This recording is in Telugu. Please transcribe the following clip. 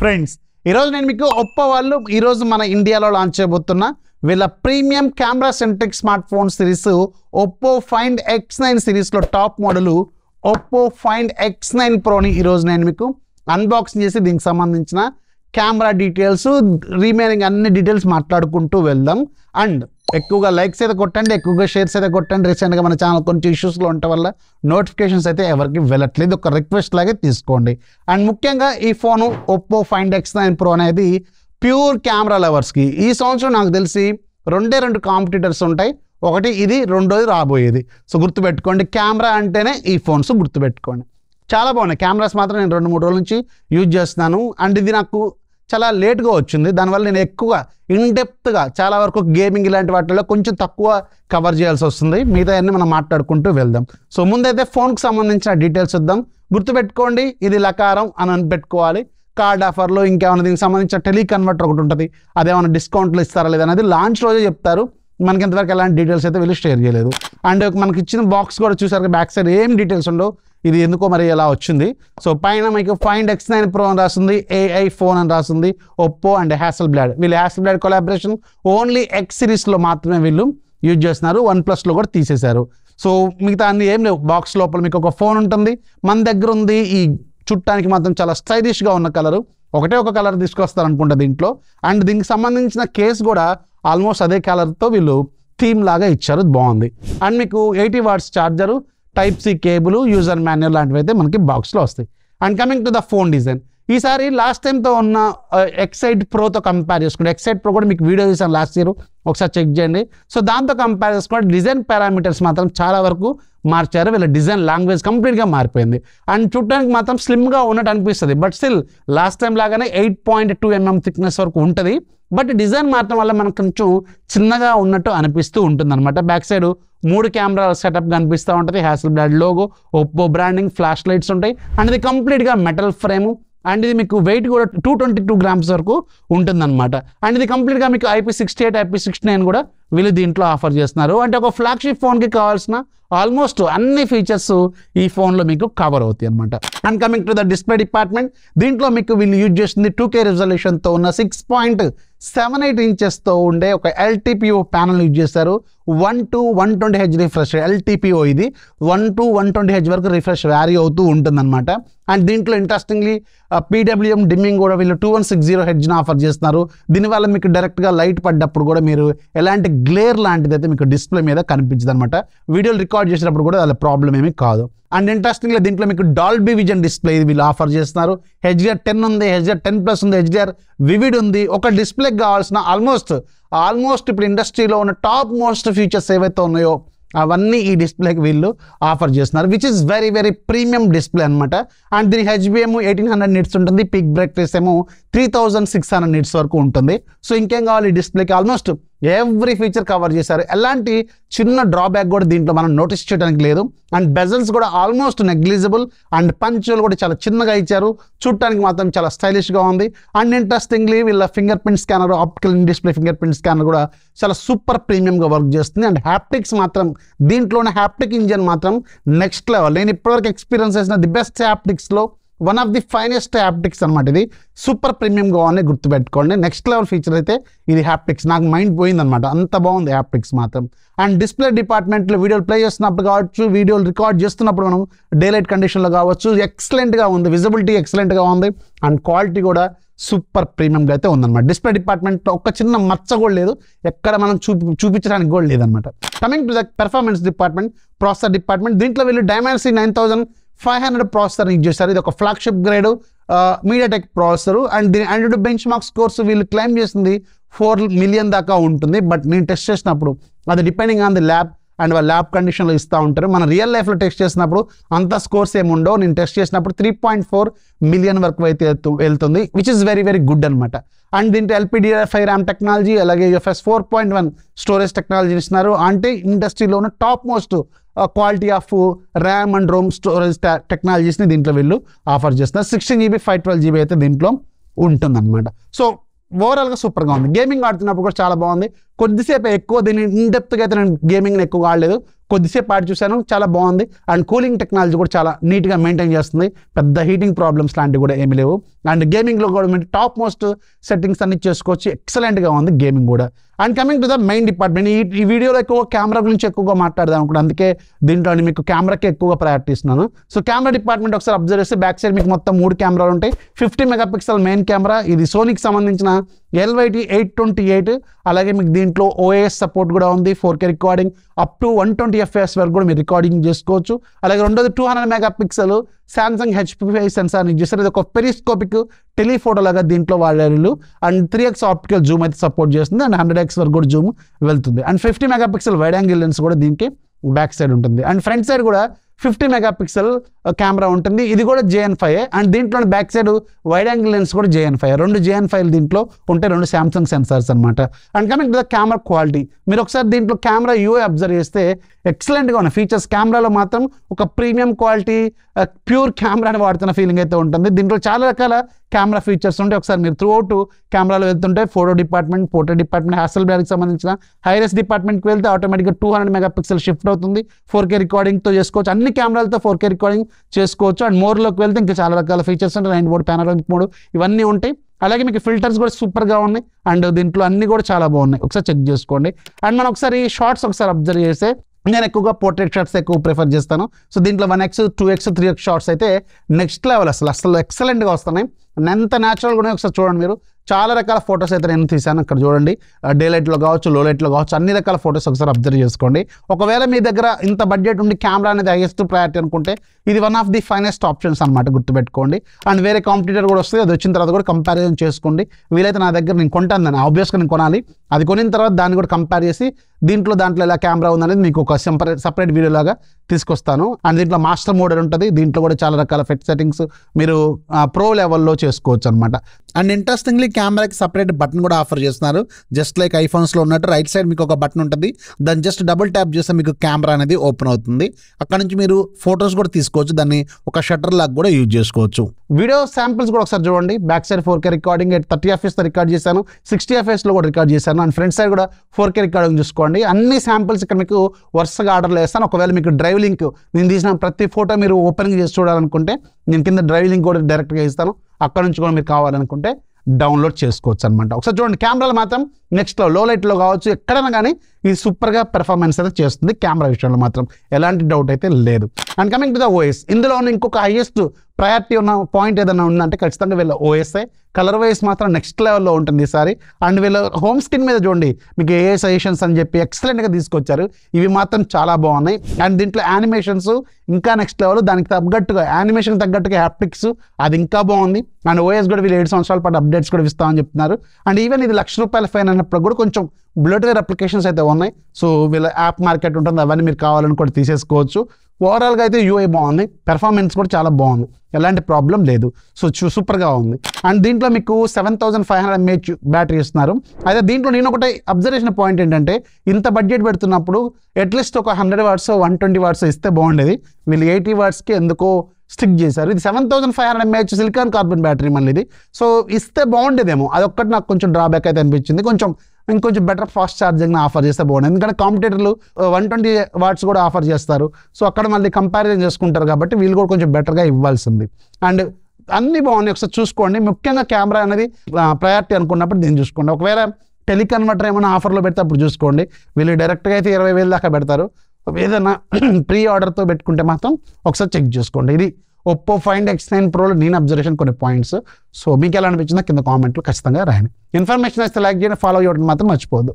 ఫ్రెండ్స్ ఈరోజు నేను మీకు ఒప్పో వాళ్ళు ఈరోజు మన ఇండియాలో లాంచ్ చేయబోతున్న వీళ్ళ premium camera centric smart phone series Oppo find X9 సిరీస్లో top model Oppo find X9 ప్రోని ఈరోజు నేను మీకు అన్బాక్సింగ్ చేసి దీనికి సంబంధించిన కెమెరా డీటెయిల్స్ రిమైనింగ్ అన్ని డీటెయిల్స్ మాట్లాడుకుంటూ వెళ్దాం. అండ్ ఎక్కువగా లైక్స్ అయితే కొట్టండి, ఎక్కువగా షేర్స్ అయితే కొట్టండి. రీసెంట్గా మన ఛానల్ కొంచెం ఇష్యూస్లో ఉండటం వల్ల నోటిఫికేషన్స్ అయితే ఎవరికి వెళ్ళట్లేదు, ఒక రిక్వెస్ట్ లాగే తీసుకోండి. అండ్ ముఖ్యంగా ఈ phone Oppo find X9 pro అనేది ప్యూర్ కెమెరా లవర్స్కి ఈ సంవత్సరం నాకు తెలిసి రెండు కాంపిటీటర్స్ ఉంటాయి. ఒకటి ఇది, రెండోది రాబోయేది. సో గుర్తుపెట్టుకోండి, కెమెరా అంటేనే ఈ ఫోన్స్ గుర్తుపెట్టుకోండి. చాలా బాగున్నాయి కెమెరాస్ మాత్రం. నేను 2-3 రోజుల నుంచి యూజ్ చేస్తున్నాను. అండ్ ఇది నాకు చాలా లేట్గా వచ్చింది. దానివల్ల నేను ఎక్కువ ఇన్డెప్త్గా చాలా వరకు గేమింగ్ ఇలాంటి వాటిలో కొంచెం తక్కువ కవర్ చేయాల్సి వస్తుంది. మిగతా అన్ని మనం మాట్లాడుకుంటూ వెళ్దాం. సో ముందైతే ఫోన్కి సంబంధించిన డీటెయిల్స్ వద్దాం. గుర్తుపెట్టుకోండి, ఇది లకారం అని పెట్టుకోవాలి. కార్డ్ ఆఫర్లో ఇంకేమైనా దీనికి సంబంధించిన టెలికన్వర్టర్ ఒకటి ఉంటుంది. అదేమైనా డిస్కౌంట్లు ఇస్తారా లేదా అనేది లాంచ్ రోజే చెప్తారు. మనకి ఇంతవరకు ఎలాంటి డీటెయిల్స్ అయితే వీళ్ళు షేర్ చేయలేదు. అండ్ మనకి ఇచ్చిన బాక్స్ కూడా చూసారు, బ్యాక్ సైడ్ ఏం డీటెయిల్స్ ఉండవు. ఇది ఎందుకో మరి ఎలా వచ్చింది. సో పైన మీకు ఫైండ్ X9 ప్రో అని రాస్తుంది, AI ఫోన్ అని రాస్తుంది, ఒప్పో అండ్ హ్యాసెల్బ్లాడ్. వీళ్ళు హ్యాసెల్బ్లాడ్ కొలాబరేషన్ ఓన్లీ X సిరీస్లో మాత్రమే వీళ్ళు యూజ్ చేస్తున్నారు. OnePlusలో కూడా తీసేశారు. సో మిగతా అన్ని ఏం లేవు. బాక్స్ లోపల మీకు ఒక ఫోన్ ఉంటుంది. మన దగ్గర ఉంది ఈ చుట్టానికి మాత్రం చాలా స్టైలిష్గా ఉన్న కలరు. ఒకటే ఒక కలర్ తీసుకొస్తారు అనుకుంటా దీంట్లో. అండ్ దీనికి సంబంధించిన కేస్ కూడా ఆల్మోస్ట్ అదే కలర్తో వీళ్ళు థీమ్ లాగా ఇచ్చారు, బాగుంది. అండ్ మీకు 80 watts charger, Type-C cable, user manual లాంటివి అయితే మనకి బాక్స్లో వస్తాయి. And coming to the phone design, ఈసారి లాస్ట్ టైంతో ఉన్న X8 ప్రోతో కంపేర్ చేసుకుంటే, X8 ప్రో కూడా మీకు వీడియో చేశాను లాస్ట్ ఇయర్, ఒకసారి చెక్ చేయండి. సో దాంతో కంపేర్ చేసుకుంటే డిజైన్ పారామీటర్స్ మాత్రం చాలా వరకు మార్చారు. వీళ్ళ డిజైన్ లాంగ్వేజ్ కంప్లీట్గా మారిపోయింది. అండ్ చూడడానికి మాత్రం స్లిమ్గా ఉన్నట్టు అనిపిస్తుంది. బట్ స్టిల్ లాస్ట్ టైం లాగానే 8.2 mm థిక్నెస్ వరకు ఉంటుంది. బట్ డిజైన్ మారడం వల్ల మనకు కొంచెం చిన్నగా ఉన్నట్టు అనిపిస్తూ ఉంటుంది అనమాట. బ్యాక్ సైడ్ 3 కెమెరా సెటప్ కనిపిస్తూ ఉంటుంది. Hasselblad logo, Oppo branding, flash lights ఉంటాయి. అండ్ ఇది కంప్లీట్గా మెటల్ ఫ్రేము. అండ్ ఇది మీకు వెయిట్ కూడా 222 grams వరకు ఉంటుందన్నమాట. అండ్ ఇది కంప్లీట్గా మీకు IP68, IP69 కూడా వీళ్ళు దీంట్లో ఆఫర్ చేస్తున్నారు. అంటే ఒక ఫ్లాగ్షిప్ ఫోన్కి కావాల్సిన ఆల్మోస్ట్ అన్ని ఫీచర్స్ ఈ ఫోన్లో మీకు కవర్ అవుతాయి అనమాట. And coming to the display department, దీంట్లో మీకు వీళ్ళు యూజ్ చేస్తుంది 2K రెజల్యూషన్తో ఉన్న 6.78 ఇంచెస్తో ఉండే ఒక LTPO ప్యానల్ యూజ్ చేస్తారు. 1 to 120 Hz రిఫ్రెష్ LTPO. ఇది 1 to 120 Hz వరకు రిఫ్రెష్ వ్యారీ అవుతూ ఉంటుందన్నమాట. అండ్ దీంట్లో ఇంట్రెస్టింగ్లీ PWM డిమ్మింగ్ కూడా వీళ్ళు 2160 Hz ఆఫర్ చేస్తున్నారు. దీనివల్ల మీకు డైరెక్ట్గా లైట్ పడ్డప్పుడు కూడా మీరు ఎలాంటి గ్లేర్ లాంటిది అయితే మీకు డిస్ప్లే మీద కనిపించదు అనమాట. వీడియోలు రికార్డ్ చేసినప్పుడు కూడా అలా ప్రాబ్లం ఏమీ కాదు. అండ్ ఇంట్రెస్టింగ్గా దీంట్లో మీకు డాల్బీ విజన్ డిస్ప్లే ఇది వీళ్ళు ఆఫర్ చేస్తున్నారు. HDR10 ఉంది, HDR10+ ఉంది, HDR వివిడ్ ఉంది. ఒక డిస్ప్లేకి కావాల్సిన ఆల్మోస్ట్ ఇప్పుడు ఇండస్ట్రీలో ఉన్న టాప్ మోస్ట్ ఫీచర్స్ ఏవైతే ఉన్నాయో అవన్నీ ఈ డిస్ప్లేకి వీళ్ళు ఆఫర్ చేస్తున్నారు, which is very very premium display అనమాట. అండ్ దీని HBM 1800 nits ఉంటుంది. పిక్ బ్రేక్ రేస్ ఏమో 3600 nits వరకు ఉంటుంది. సో ఇంకేం కావాలి ఈ డిస్ప్లేకి? ఆల్మోస్ట్ ఎవ్రీ ఫీచర్ కవర్ చేశారు. ఎలాంటి చిన్న డ్రాబ్యాక్ కూడా దీంట్లో మనం నోటీస్ చేయడానికి లేదు. అండ్ బెజల్స్ కూడా ఆల్మోస్ట్ నెగ్లిజిబుల్. అండ్ పంచులు కూడా చాలా చిన్నగా ఇచ్చారు. చూడటానికి మాత్రం చాలా స్టైలిష్గా ఉంది. అండ్ ఇంట్రెస్టింగ్లీ వీళ్ళ fingerprint scanner, optical in display fingerprint scanner కూడా చాలా సూపర్ ప్రీమియంగా వర్క్ చేస్తుంది. అండ్ హ్యాప్టిక్స్ మాత్రం దీంట్లోనే హ్యాప్టిక్ ఇంజన్ మాత్రం నెక్స్ట్ లెవెల్. నేను ఇప్పటివరకు ఎక్స్పీరియన్స్ చేసిన ది బెస్ట్ హ్యాప్టిక్స్లో one of the finest haptics అనమాట. ఇది సూపర్ ప్రీమియంగా ఉంది, గుర్తుపెట్టుకోండి. నెక్స్ట్ లెవెల్ ఫీచర్ అయితే ఇది హ్యాప్టిక్స్. నాకు మైండ్ పోయిందనమాట, అంత బాగుంది హ్యాప్టిక్స్ మాత్రం. అండ్ డిస్ప్లే డిపార్ట్మెంట్లో వీడియోలు ప్లే చేస్తున్నప్పుడు కావచ్చు, వీడియోలు రికార్డ్ చేస్తున్నప్పుడు మనం డేలైట్ కండిషన్లో కావచ్చు, ఎక్సలెంట్గా ఉంది. విజిబిలిటీ ఎక్సలెంట్గా ఉంది. అండ్ క్వాలిటీ కూడా సూపర్ ప్రీమియంగా అయితే ఉందన్నమాట. డిస్ప్లే డిపార్ట్మెంట్లో ఒక చిన్న మచ్చ కూడా లేదు, ఎక్కడ మనం చూపించడానికి కూడా లేదనమాట. Coming to the performance department, processor department, దీంట్లో వీళ్ళు Dimensity 9500 ప్రాసెసర్ యూజ్ చేస్తారు. ఇది ఒక flagship grade MediaTek processor. And దీని Antutu బెంచ్ మార్క్ స్కోర్స్ వీళ్ళు క్లైమ్ చేసింది 4 million దాకా ఉంటుంది. బట్ నేను టెస్ట్ చేసినప్పుడు అది depending on the lab and వాళ్ళ ల్యాబ్ కండిషన్లో ఇస్తూ ఉంటారు. మన రియల్ లైఫ్లో టెస్ట్ చేసినప్పుడు అంత స్కోర్స్ ఏమి ఉండవు. నేను టెస్ట్ చేసినప్పుడు 3.4 million వరకు అయితే వెళ్తుంది, which is very very good అనమాట. అండ్ దీంట్లో LPDDR5 RAM టెక్నాలజీ, అలాగే UFS 4.1 స్టోరేజ్ టెక్నాలజీ ఇస్తున్నారు. అంటే ఇండస్ట్రీలో ఉన్న top most quality of RAM and ROM storage టెక్నాలజీస్ని దీంట్లో వీళ్ళు ఆఫర్ చేస్తున్నారు. 16GB 512GB అయితే దీంట్లో ఉంటుందన్నమాట. సో ఓవరాల్గా సూపర్గా ఉంది. గేమింగ్ ఆడుతున్నప్పుడు కూడా చాలా బాగుంది. కొద్దిసేపు ఎక్కువ దీన్ని ఇన్డెప్త్గా అయితే నేను గేమింగ్ని ఎక్కువ ఆడలేదు, కొద్దిసేపు ఆడి చూశాను, చాలా బాగుంది. అండ్ కూలింగ్ టెక్నాలజీ కూడా చాలా నీట్గా మెయింటైన్ చేస్తుంది, పెద్ద హీటింగ్ ప్రాబ్లమ్స్ లాంటివి కూడా ఏమీ లేవు. అండ్ గేమింగ్లో కూడా మీరు టాప్ మోస్ట్ సెట్టింగ్స్ అన్ని చేసుకోవచ్చు, ఎక్సలెంట్గా ఉంది గేమింగ్ కూడా. And coming to the main department, ఈ వీడియోలో ఎక్కువ కెమెరా గురించి ఎక్కువగా మాట్లాడదాం అనుకుంటే, అందుకే దీంట్లో మీకు కెమెరాకి ఎక్కువగా ప్రయారిటీ ఇస్తున్నాను. సో కెమెరా డిపార్ట్మెంట్ ఒకసారి అబ్జర్వ్ చేస్తే బ్యాక్ సైడ్ మీకు మొత్తం 3 కెమెరాలు ఉంటాయి. 50 మెగాపిక్సెల్ మెయిన్ కెమెరా, ఇది సోనీకి సంబంధించిన LYT 828. అలాగే మీకు దీంట్లో OIS సపోర్ట్ కూడా ఉంది, 4K recording up to 120 FPS వరకు కూడా మీరు రికార్డింగ్ చేసుకోవచ్చు. అలాగే రెండోది 200 మెగాపిక్సెల్ సామ్సంగ్ HP5 సెన్సార్ని యూజ్ చేస్తారు. ఇది ఒక పెరిస్కోపిక్ టెలిఫోటో లాగా దీంట్లో వాడారు. అండ్ 3x ఆప్టికల్ జూమ్ అయితే సపోర్ట్ చేస్తుంది, అండ్ 100x వరకు కూడా జూమ్ వెళ్తుంది. And 50 megapixel wide angle lens కూడా దీనికి బ్యాక్ సైడ్ ఉంటుంది. అండ్ ఫ్రంట్ సైడ్ కూడా 50 మెగాపిక్సెల్ కెమెరా ఉంటుంది, ఇది కూడా JN5. అండ్ దీంట్లో back side wide angle lens కూడా JN5, 2 JN5 దీంట్లో ఉంటే 2 సామ్సంగ్ సెన్సార్స్ అనమాట. And coming to the camera quality, మీరు ఒకసారి దీంట్లో కెమెరా UI అబ్జర్వ్ చేస్తే ఎక్సలెంట్గా ఉన్న ఫీచర్స్. కెమెరాలో మాత్రం ఒక ప్రీమియం క్వాలిటీ ప్యూర్ కెమెరాని వాడుతున్న ఫీలింగ్ అయితే ఉంటుంది. దీంట్లో చాలా రకాల కెమెరా ఫీచర్స్ ఉంటాయి. ఒకసారి మీరు త్రూ అవుట్ కెమెరాలో వెళ్తుంటే ఫోటో డిపార్ట్మెంట్ హాసెల్బ్లాడ్కి సంబంధించిన హైరెస్ డిపార్ట్మెంట్కి వెళ్తే ఆటోమేటిక్గా 200 మెగాపిక్సెల్ షిఫ్ట్ అవుతుంది, 4K రికార్డింగ్తో చేసుకోవచ్చు, అన్ని కెమెరాలతో 4K రికార్డింగ్ చేసుకోవచ్చు. అండ్ మోర్లోకి వెళ్తే ఇంకా చాలా రకాల ఫీచర్స్ ఉంటాయి, లైన్ మోడ్, పానోరామిక్ మోడ్, ఇవన్నీ ఉంటాయి. అలాగే మీకు ఫిల్టర్స్ కూడా సూపర్గా ఉన్నాయి, అండ్ దీంట్లో అన్ని కూడా చాలా బాగున్నాయి, ఒకసారి చెక్ చేసుకోండి. అండ్ మనం ఒకసారి షార్ట్స్ ఒకసారి అబ్జర్వ్ చేస్తే, నేను ఎక్కువగా పోర్ట్రేట్ షాట్స్ ఎక్కువ ప్రిఫర్ చేస్తాను. సో దీంట్లో 1x 2x 3x షాట్స్ అయితే నెక్స్ట్ లెవెల్, అసలు ఎక్సలెంట్గా వస్తున్నాయి. ఎంత న్యాచురల్గా ఉన్నాయి ఒకసారి చూడండి మీరు. చాలా రకాల ఫొటోస్ అయితే నేను తీసాను, అక్కడ చూడండి. డే లైట్లో కావచ్చు, లో లైట్లో కావచ్చు, అన్ని రకాల ఫొటోస్ ఒకసారి అబ్జర్వ్ చేసుకోండి. ఒకవేళ మీ దగ్గర ఇంత బడ్జెట్ ఉండి కెమెరా అనేది హైయెస్ట్ ప్రయారిటీ అనుకుంటే, ఇది one of the finest options అనమాట, గుర్తుపెట్టుకోండి. అండ్ వేరే కాంపిటీటర్ కూడా వస్తుంది, అది వచ్చిన తర్వాత కూడా కంపారిజన్ చేసుకోండి. వీలైతే నా దగ్గర నేను కొంటాను దాన్ని, ఆబ్వియస్గా నేను కొనాలి, అది కొనిన తర్వాత దాన్ని కూడా కంపేర్ చేసి దాంట్లో ఎలా కెమెరా ఉందనేది మీకు ఒక సపరేట్ వీడియో లాగా తీసుకొస్తాను. అండ్ దీంట్లో మాస్టర్ మోడ్ అని ఉంటుంది, దీంట్లో కూడా చాలా రకాల సెట్టింగ్స్ మీరు ప్రో లెవెల్లో చేసుకోవచ్చు అనమాట. అండ్ ఇంట్రెస్టింగ్లీ కెమెరాకి సపరేట్ బటన్ కూడా ఆఫర్ చేస్తున్నారు, జస్ట్ లైక్ ఐఫోన్స్లో ఉన్నట్టు. రైట్ సైడ్ మీకు ఒక బటన్ ఉంటుంది, దాన్ని జస్ట్ డబుల్ ట్యాప్ చేస్తే మీకు కెమెరా అనేది ఓపెన్ అవుతుంది. అక్కడ నుంచి మీరు ఫొటోస్ కూడా తీసుకోవచ్చు, దాన్ని ఒక షట్టర్ లాగా కూడా యూజ్ చేసుకోవచ్చు. వీడియో శాంపిల్స్ కూడా ఒకసారి చూడండి. Back side 4K recording 30 FPS record చేశాను, 60 FPSలో కూడా రికార్డ్ చేశాను. అండ్ ఫ్రంట్ సైడ్ కూడా 4K రికార్డింగ్ చూసుకోండి. అన్ని శాంపిల్స్ ఇక్కడ మీకు వరుసగా ఆర్డర్లో వేస్తాను. ఒకవేళ మీకు డ్రైవ్ లింక్, నేను తీసిన ప్రతి ఫోటో మీరు ఓపెనింగ్ చేసి చూడాలనుకుంటే నేను కింద డ్రైవ్ లింక్ కూడా డైరెక్ట్గా ఇస్తాను, అక్కడ నుంచి కూడా మీరు కావాలనుకుంటే డౌన్లోడ్ చేసుకోవచ్చు అనమాట. ఒకసారి చూడండి, కెమెరాలు మాత్రం నెక్స్ట్ లో లైట్లో కావచ్చు, ఎక్కడైనా కానీ ఇది సూపర్గా పెర్ఫార్మెన్స్ అయితే చేస్తుంది. కెమెరా విషయంలో మాత్రం ఎలాంటి డౌట్ అయితే లేదు. And coming to the OS, ఇందులో ఇంకొక హైయెస్ట్ ప్రయారిటీ ఉన్న పాయింట్ ఏదైనా ఉందంటే ఖచ్చితంగా వీళ్ళ OSఏ. కలర్ వైస్ మాత్రం నెక్స్ట్ లెవెల్లో ఉంటుంది ఈసారి. అండ్ వీళ్ళ హోమ్ స్క్రీన్ మీద చూడండి, మీకు ఏ సజెషన్స్ అని చెప్పి ఎక్సలెంట్గా తీసుకొచ్చారు, ఇవి మాత్రం చాలా బాగున్నాయి. అండ్ దీంట్లో యానిమేషన్స్ ఇంకా నెక్స్ట్ లెవెల్, దానికి తగ్గట్టుగా యానిమేషన్ తగ్గట్టుగా హ్యాప్టిక్స్ అది ఇంకా బాగుంది. అండ్ OS కూడా వీళ్ళు 7 సంవత్సరాల పాటు అప్డేట్స్ కూడా ఇస్తామని చెప్తున్నారు. అండ్ ఈవెన్ ఇది ₹1,00,000 ఫైన్ అన్నప్పుడు కూడా కొంచెం బ్లోట్వేర్ అప్లికేషన్స్ అయితే ఉన్నాయి. సో వీళ్ళ యాప్ మార్కెట్ ఉంటుంది, అవన్నీ మీరు కావాలని కూడా తీసేసుకోవచ్చు. ఓవరాల్గా అయితే UI బాగుంది, పెర్ఫార్మెన్స్ కూడా చాలా బాగుంది, ఎలాంటి ప్రాబ్లం లేదు. సో సూపర్గా ఉంది. అండ్ దీంట్లో మీకు 7500 mAh బ్యాటరీ ఇస్తున్నారు. అయితే దీంట్లో నేను ఒకటి అబ్జర్వ్ చేసిన పాయింట్ ఏంటంటే, ఇంత బడ్జెట్ పెడుతున్నప్పుడు అట్లీస్ట్ ఒక 100 watts 120 watts ఇస్తే బాగుండేది. వీళ్ళు 80 wattsకి ఎందుకో స్టిక్ చేశారు. ఇది 7500 mAh సిలికాన్ కార్బన్ బ్యాటరీ మళ్ళీ ఇది. సో ఇస్తే బాగుండేదేమో, అదొక్కటి నాకు కొంచెం డ్రాబ్యాక్ అయితే అనిపించింది. ఇంకొంచెం బెటర్ ఫాస్ట్ ఛార్జింగ్ ఆఫర్ చేస్తే బాగుంది, ఎందుకంటే కాంపిటేటర్లు 120 watts కూడా ఆఫర్ చేస్తారు. సో అక్కడ మళ్ళీ కంపారిజన్ చేసుకుంటారు కాబట్టి వీళ్ళు కూడా కొంచెం బెటర్గా ఇవ్వాల్సింది. అండ్ అన్నీ బాగున్నాయి, ఒకసారి చూసుకోండి. ముఖ్యంగా కెమెరా అనేది ప్రయారిటీ అనుకున్నప్పుడు దీన్ని చూసుకోండి. ఒకవేళ టెలికన్వర్టర్ ఏమైనా ఆఫర్లో పెడితే అప్పుడు చూసుకోండి. వీళ్ళు డైరెక్ట్గా అయితే 20,000 దాకా పెడతారు. ఏదైనా ప్రీ ఆర్డర్తో పెట్టుకుంటే మాత్రం ఒకసారి చెక్ చేసుకోండి. ఇది Oppo Find X9 Proలో నేను అబ్జర్వేషన్ కొన్ని పాయింట్స్. సో మీకు ఎలా అనిపించిందో కింద కామెంట్లో ఖచ్చితంగా రాయండి. ఇన్ఫర్మేషన్ అయితే లైక్ చేయండి, ఫాలో చేయడం మాత్రం మర్చిపోవద్దు.